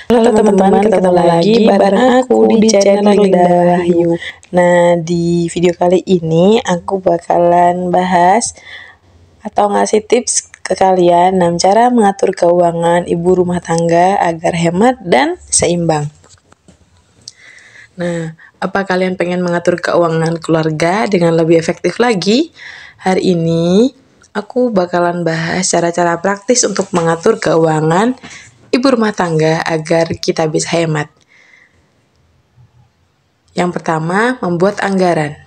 Halo teman-teman, ketemu lagi bareng aku di channel Linda Wahyu. Nah, di video kali ini aku bakalan bahas atau ngasih tips ke kalian 6 cara mengatur keuangan ibu rumah tangga agar hemat dan seimbang. Nah, apa kalian pengen mengatur keuangan keluarga dengan lebih efektif lagi? Hari ini aku bakalan bahas cara-cara praktis untuk mengatur keuangan ibu rumah tangga agar kita bisa hemat. Yang pertama, membuat anggaran.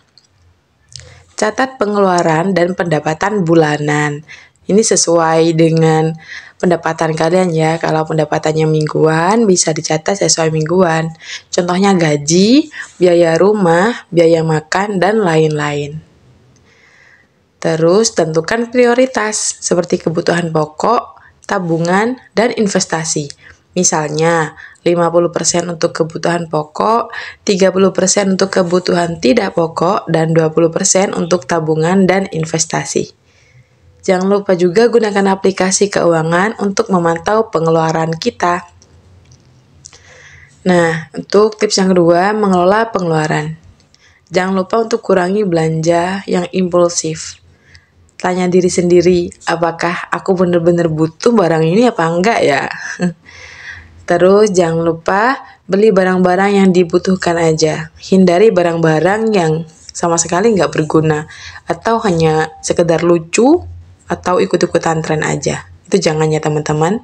Catat pengeluaran dan pendapatan bulanan. Ini sesuai dengan pendapatan kalian ya. Kalau pendapatannya mingguan, bisa dicatat sesuai mingguan. Contohnya gaji, biaya rumah, biaya makan, dan lain-lain. Terus tentukan prioritas seperti kebutuhan pokok, tabungan, dan investasi. Misalnya, 50% untuk kebutuhan pokok, 30% untuk kebutuhan tidak pokok, dan 20% untuk tabungan dan investasi. Jangan lupa juga gunakan aplikasi keuangan untuk memantau pengeluaran kita. Nah, untuk tips yang kedua, mengelola pengeluaran. Jangan lupa untuk kurangi belanja yang impulsif. Tanya diri sendiri, apakah aku benar-benar butuh barang ini apa enggak ya? Terus jangan lupa beli barang-barang yang dibutuhkan aja. Hindari barang-barang yang sama sekali nggak berguna atau hanya sekedar lucu atau ikut-ikutan tren aja. Itu jangan ya teman-teman.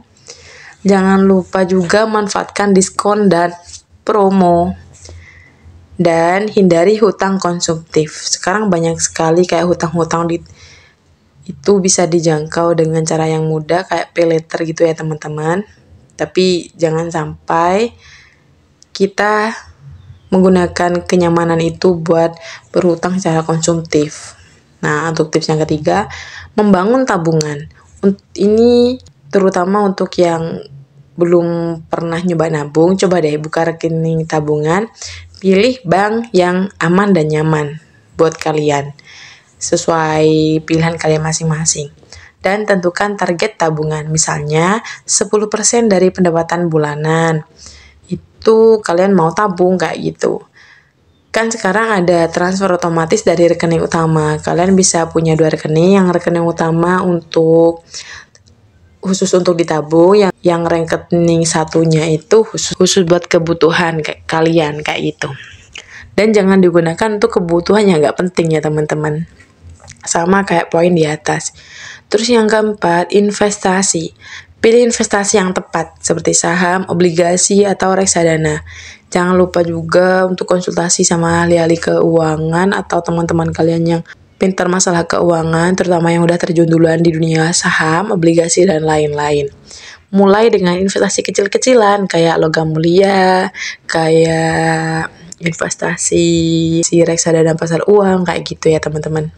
Jangan lupa juga manfaatkan diskon dan promo. Dan hindari hutang konsumtif. Sekarang banyak sekali kayak hutang-hutang itu bisa dijangkau dengan cara yang mudah kayak pay later gitu ya teman-teman. Tapi jangan sampai kita menggunakan kenyamanan itu buat berhutang secara konsumtif. Nah, untuk tips yang ketiga, membangun tabungan. Ini terutama untuk yang belum pernah nyoba nabung, coba deh buka rekening tabungan, pilih bank yang aman dan nyaman buat kalian, sesuai pilihan kalian masing-masing. Dan tentukan target tabungan, misalnya 10% dari pendapatan bulanan. Itu kalian mau tabung kayak gitu. Kan sekarang ada transfer otomatis dari rekening utama. Kalian bisa punya 2 rekening, yang rekening utama khusus untuk ditabung, yang rekening satunya itu khusus buat kebutuhan kayak kalian kayak gitu. Dan jangan digunakan untuk kebutuhan yang nggak penting ya teman-teman. Sama kayak poin di atas. Terus yang keempat, investasi. Pilih investasi yang tepat seperti saham, obligasi, atau reksadana. Jangan lupa juga untuk konsultasi sama ahli-ahli keuangan atau teman-teman kalian yang pintar masalah keuangan, terutama yang udah terjun duluan di dunia saham, obligasi, dan lain-lain. Mulai dengan investasi kecil-kecilan kayak logam mulia, kayak investasi si reksadana pasar uang, kayak gitu ya teman-teman.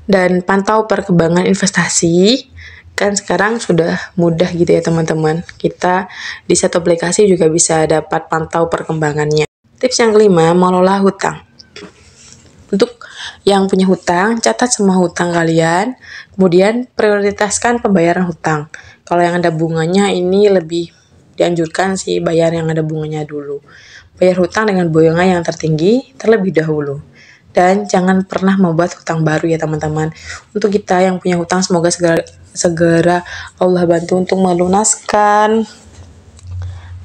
Dan pantau perkembangan investasi, kan sekarang sudah mudah gitu ya teman-teman. Kita di satu aplikasi juga bisa dapat pantau perkembangannya. Tips yang kelima, mengelola hutang. Untuk yang punya hutang, catat semua hutang kalian, kemudian prioritaskan pembayaran hutang. Kalau yang ada bunganya ini lebih dianjurkan sih bayar yang ada bunganya dulu. Bayar hutang dengan bunga yang tertinggi terlebih dahulu. Dan jangan pernah membuat hutang baru ya teman-teman. Untuk kita yang punya hutang, semoga segera Allah bantu untuk melunaskan.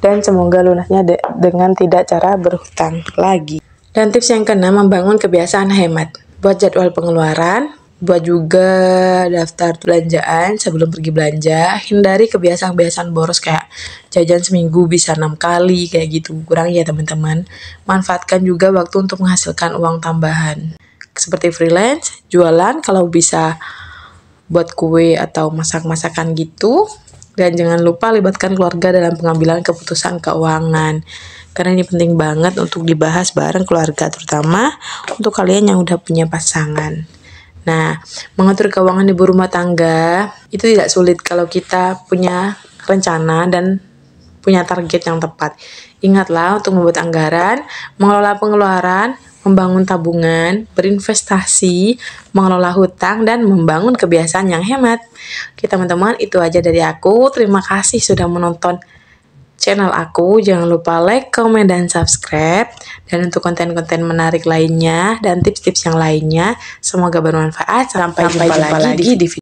Dan semoga lunasnya dengan tidak cara berhutang lagi. Dan tips yang keenam, membangun kebiasaan hemat. Buat jadwal pengeluaran, buat juga daftar belanjaan sebelum pergi belanja. Hindari kebiasaan-kebiasaan boros kayak jajan seminggu bisa 6 kali kayak gitu. Kurang ya teman-teman. Manfaatkan juga waktu untuk menghasilkan uang tambahan. Seperti freelance, jualan kalau bisa buat kue atau masak-masakan gitu. Dan jangan lupa libatkan keluarga dalam pengambilan keputusan keuangan. Karena ini penting banget untuk dibahas bareng keluarga, terutama untuk kalian yang udah punya pasangan. Nah, mengatur keuangan ibu rumah tangga itu tidak sulit kalau kita punya rencana dan punya target yang tepat. Ingatlah untuk membuat anggaran, mengelola pengeluaran, membangun tabungan, berinvestasi, mengelola hutang, dan membangun kebiasaan yang hemat. Oke teman-teman, itu aja dari aku. Terima kasih sudah menonton channel aku. Jangan lupa like, komen, dan subscribe. Dan untuk konten-konten menarik lainnya dan tips-tips yang lainnya, semoga bermanfaat. Sampai jumpa lagi di video